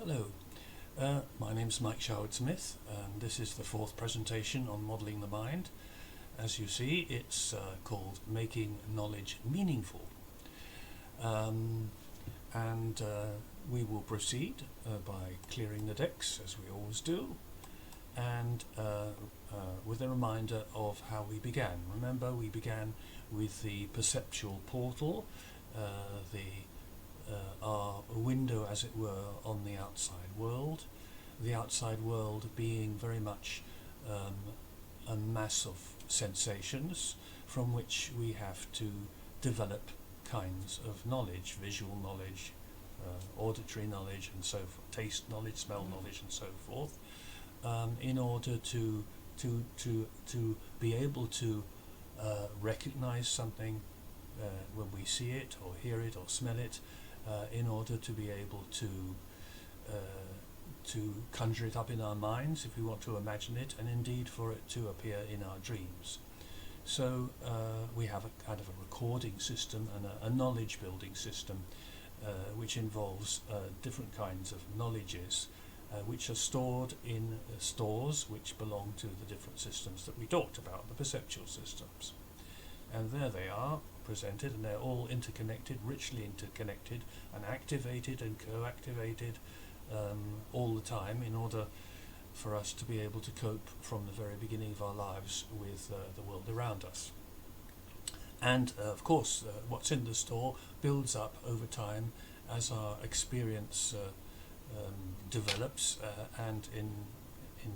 Hello, my name's Mike Sherwood-Smith, and this is the fourth presentation on modelling the mind. As you see, it's called Making Knowledge Meaningful. We will proceed by clearing the decks, as we always do, and with a reminder of how we began. Remember, we began with the perceptual portal, our window, as it were, on the outside world. The outside world being very much a mass of sensations from which we have to develop kinds of knowledge, visual knowledge, auditory knowledge, and so forth, taste knowledge, smell knowledge, and so forth, in order to be able to recognize something when we see it, or hear it, or smell it, in order to be able to conjure it up in our minds if we want to imagine it, and indeed for it to appear in our dreams. So we have a kind of a recording system and a knowledge building system which involves different kinds of knowledges which are stored in stores which belong to the different systems that we talked about, the perceptual systems. And there they are, presented, and they're all interconnected, richly interconnected, and activated and co-activated all the time in order for us to be able to cope from the very beginning of our lives with the world around us. And of course, what's in the store builds up over time as our experience develops, and in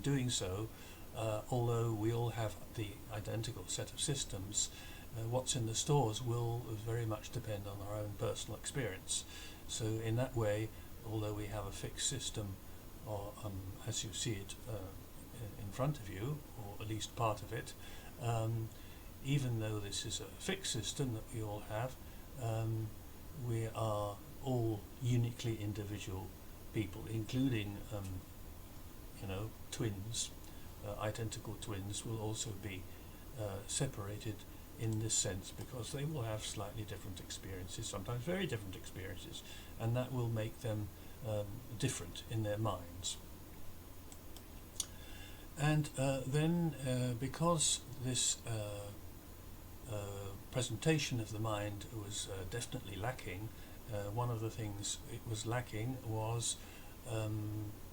doing so, although we all have the identical set of systems, what's in the stores will very much depend on our own personal experience. So in that way, although we have a fixed system, or as you see it in front of you, or at least part of it, even though this is a fixed system that we all have, we are all uniquely individual people, including twins. Identical twins will also be separated in this sense, because they will have slightly different experiences, sometimes very different experiences, and that will make them different in their minds. And then because this presentation of the mind was definitely lacking, one of the things it was lacking was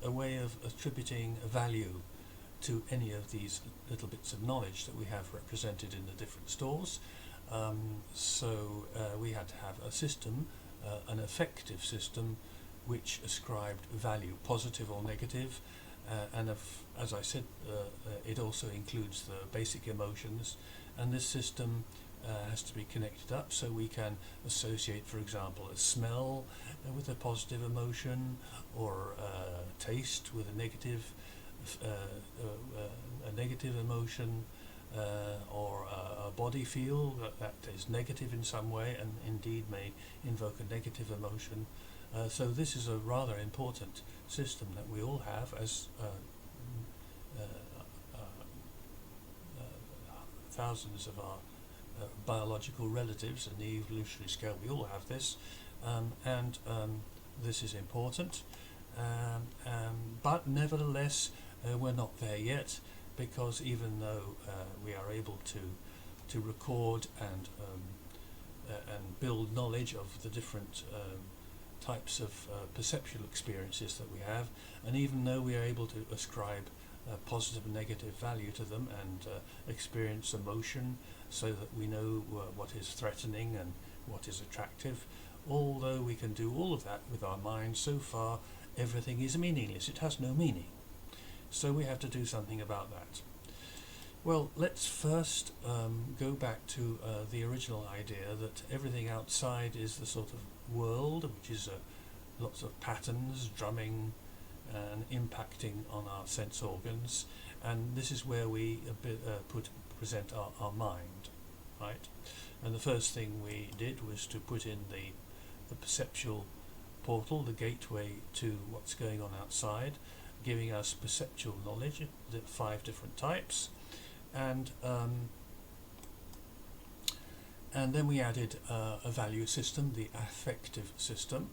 a way of attributing a value to any of these little bits of knowledge that we have represented in the different stores. So we had to have a system, an effective system, which ascribed value, positive or negative, and as I said, it also includes the basic emotions, and this system has to be connected up so we can associate, for example, a smell with a positive emotion, or taste with a negative emotion, or a body feel that is negative in some way and indeed may invoke a negative emotion. So this is a rather important system that we all have as thousands of our biological relatives in the evolutionary scale. We all have this, and this is important, but nevertheless we're not there yet, because even though we are able to record and build knowledge of the different types of perceptual experiences that we have, and even though we are able to ascribe positive and negative value to them, and experience emotion so that we know what is threatening and what is attractive, although we can do all of that with our mind, so far everything is meaningless. It has no meaning. So we have to do something about that. Well, let's first go back to the original idea that everything outside is the sort of world, which is lots of patterns, drumming, and impacting on our sense organs, and this is where we present our mind, right? And the first thing we did was to put in the perceptual portal, the gateway to what's going on outside, giving us perceptual knowledge, the 5 different types, and then we added a value system, the affective system,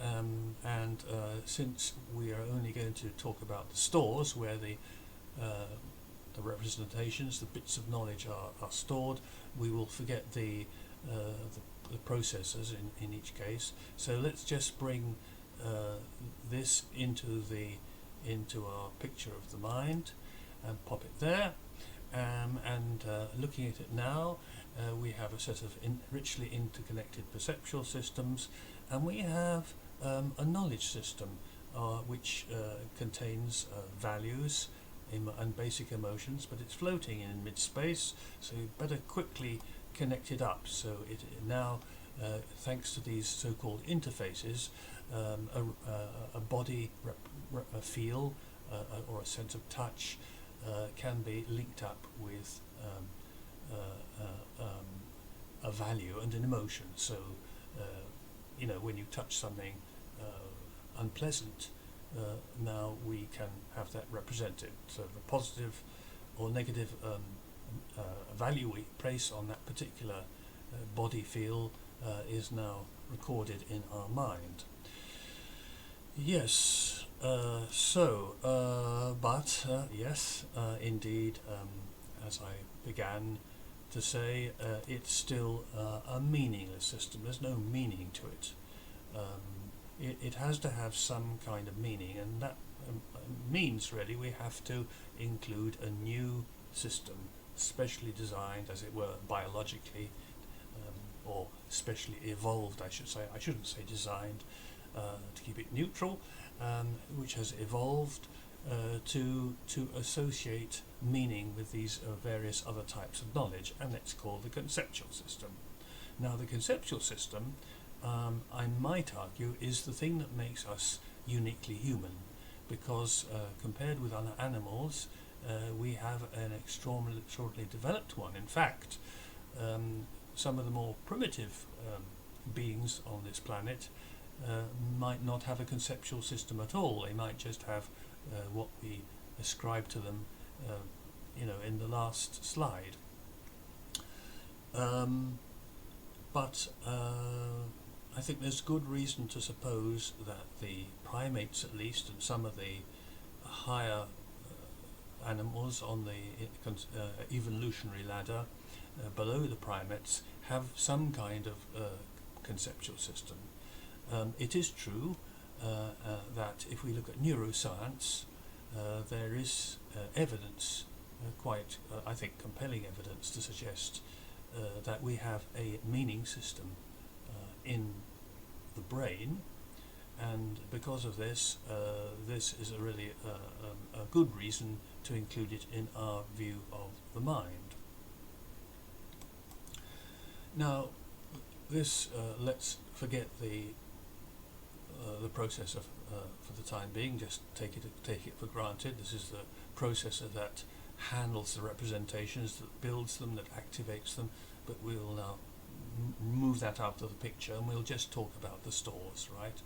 and since we are only going to talk about the stores where the representations, the bits of knowledge are stored, we will forget the processors in each case. So let's just bring this into our picture of the mind and pop it there. And looking at it now, we have a set of richly interconnected perceptual systems, and we have a knowledge system which contains values and basic emotions, but it's floating in mid-space, so you better quickly connect it up. So it now, thanks to these so-called interfaces, a body a feel or a sense of touch can be linked up with a value and an emotion. So when you touch something unpleasant, now we can have that represented. So the positive or negative value we place on that particular body feel is now recorded in our mind. Yes, yes, indeed, as I began to say, it's still a meaningless system. There's no meaning to it. It has to have some kind of meaning, and that means really we have to include a new system, specially designed, as it were, biologically, or specially evolved, I should say. I shouldn't say designed, to keep it neutral, which has evolved to associate meaning with these various other types of knowledge, and it's called the conceptual system. Now, the conceptual system, I might argue, is the thing that makes us uniquely human, because compared with other animals, we have an extraordinarily developed one. In fact, some of the more primitive beings on this planet might not have a conceptual system at all. They might just have what we ascribe to them, in the last slide. But I think there's good reason to suppose that the primates, at least, and some of the higher animals on the evolutionary ladder below the primates, have some kind of conceptual system. It is true that if we look at neuroscience, there is evidence, quite, I think, compelling evidence to suggest that we have a meaning system in the brain, and because of this, this is really a good reason to include it in our view of the mind. Now, this let's forget the processor for the time being. Just take it for granted. This is the processor that handles the representations, that builds them, that activates them. But we'll now move that out of the picture, and we'll just talk about the stores, right?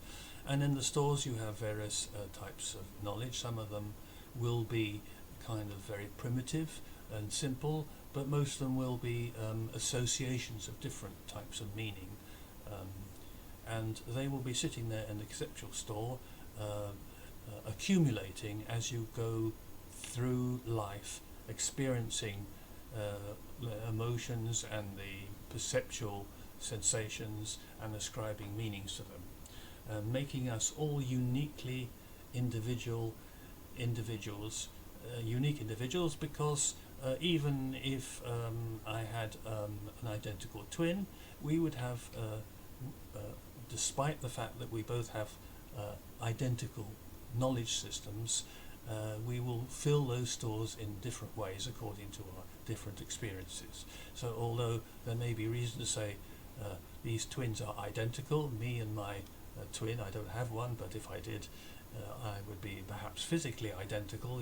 And in the stores, you have various types of knowledge. Some of them will be kind of very primitive and simple, but most of them will be associations of different types of meaning. And they will be sitting there in the conceptual store, accumulating as you go through life, experiencing emotions and the perceptual sensations and ascribing meanings to them, making us all uniquely individuals, unique individuals, because even if I had an identical twin, we would have, despite the fact that we both have identical knowledge systems, we will fill those stores in different ways according to our different experiences. So although there may be reason to say these twins are identical, me and my twin, I don't have one, but if I did, I would be perhaps physically identical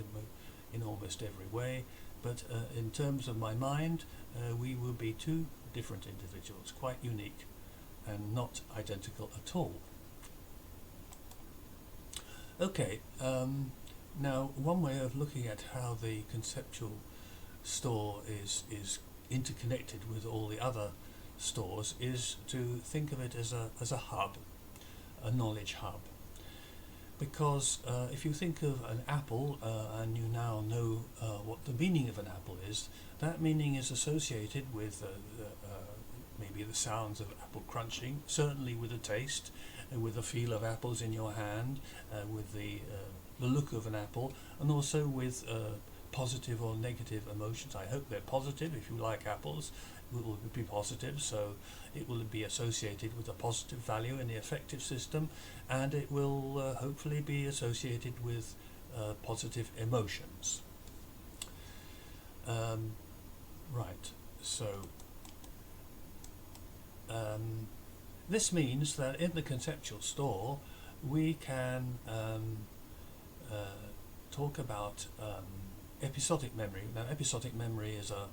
in almost every way, but in terms of my mind, we will be two different individuals, quite unique and not identical at all. Okay, now one way of looking at how the conceptual store is interconnected with all the other stores is to think of it as a hub. a knowledge hub. Because if you think of an apple and you now know what the meaning of an apple is, that meaning is associated with maybe the sounds of apple crunching, certainly with the taste, with the feel of apples in your hand, with the look of an apple, and also with positive or negative emotions. I hope they're positive. If you like apples, it will be positive, so it will be associated with a positive value in the affective system, and it will hopefully be associated with positive emotions. Right, so this means that in the conceptual store we can talk about episodic memory. Now, episodic memory is a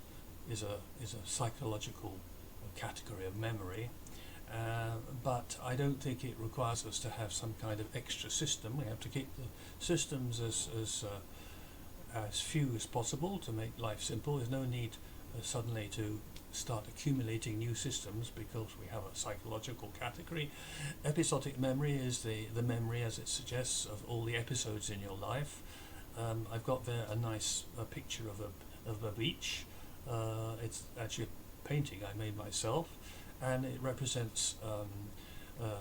psychological category of memory, but I don't think it requires us to have some kind of extra system. We have to keep the systems as few as possible to make life simple. There's no need suddenly to start accumulating new systems because we have a psychological category. Episodic memory is the memory, as it suggests, of all the episodes in your life. I've got there a nice picture of a beach. It's actually a painting I made myself, and it represents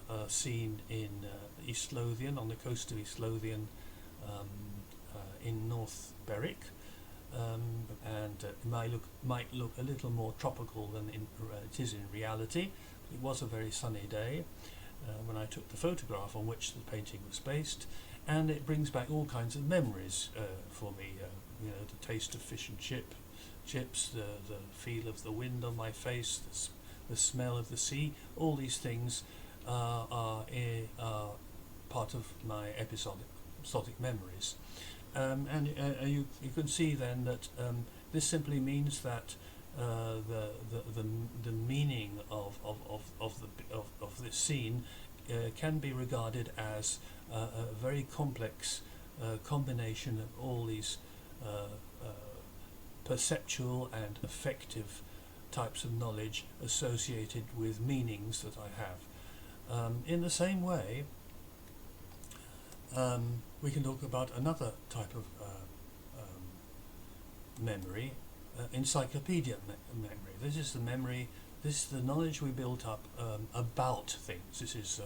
a scene in East Lothian, on the coast of East Lothian, in North Berwick, and it might look a little more tropical than it is in reality. It was a very sunny day when I took the photograph on which the painting was based, and it brings back all kinds of memories for me. The taste of fish and chips, the feel of the wind on my face, the smell of the sea. All these things are part of my episodic memories. And you can see then that this simply means that the meaning of this scene can be regarded as a very complex combination of all these perceptual and affective types of knowledge associated with meanings that I have. In the same way, we can talk about another type of memory, encyclopedia memory. This is the memory, this is the knowledge we built up about things. This is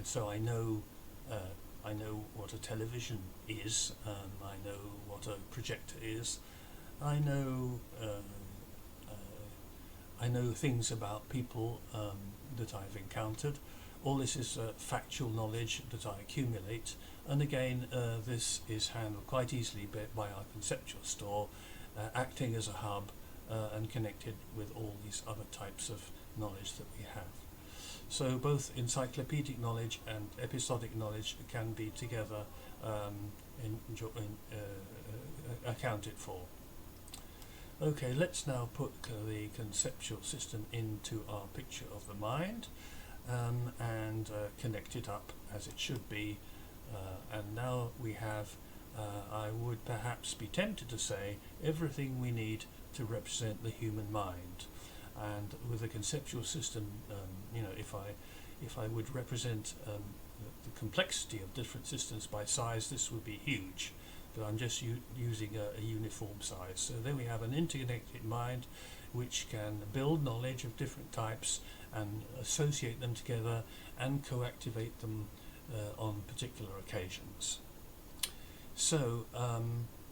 so I know what a television is. I know what a projector is. I know things about people that I've encountered. All this is factual knowledge that I accumulate, and again this is handled quite easily by our conceptual store, acting as a hub and connected with all these other types of knowledge that we have. So both encyclopedic knowledge and episodic knowledge can be together accounted for. Okay, let's now put the conceptual system into our picture of the mind and connect it up as it should be. And now we have, I would perhaps be tempted to say, everything we need to represent the human mind. And with a conceptual system, if I would represent the complexity of different systems by size, this would be huge. But I'm just using a uniform size. So then we have an interconnected mind which can build knowledge of different types and associate them together and co-activate them on particular occasions. So,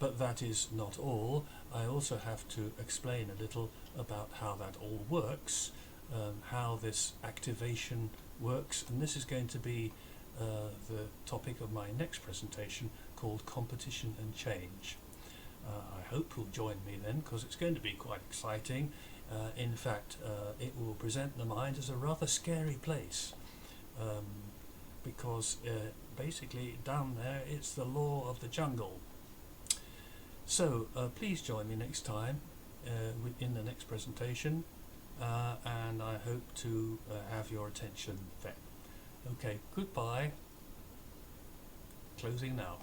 but that is not all. I also have to explain a little about how that all works, how this activation works, and this is going to be the topic of my next presentation, called Competition and Change. I hope you'll join me then, because it's going to be quite exciting. In fact, it will present the mind as a rather scary place, because basically down there it's the law of the jungle. So please join me next time in the next presentation, and I hope to have your attention then. Okay, goodbye. Closing now.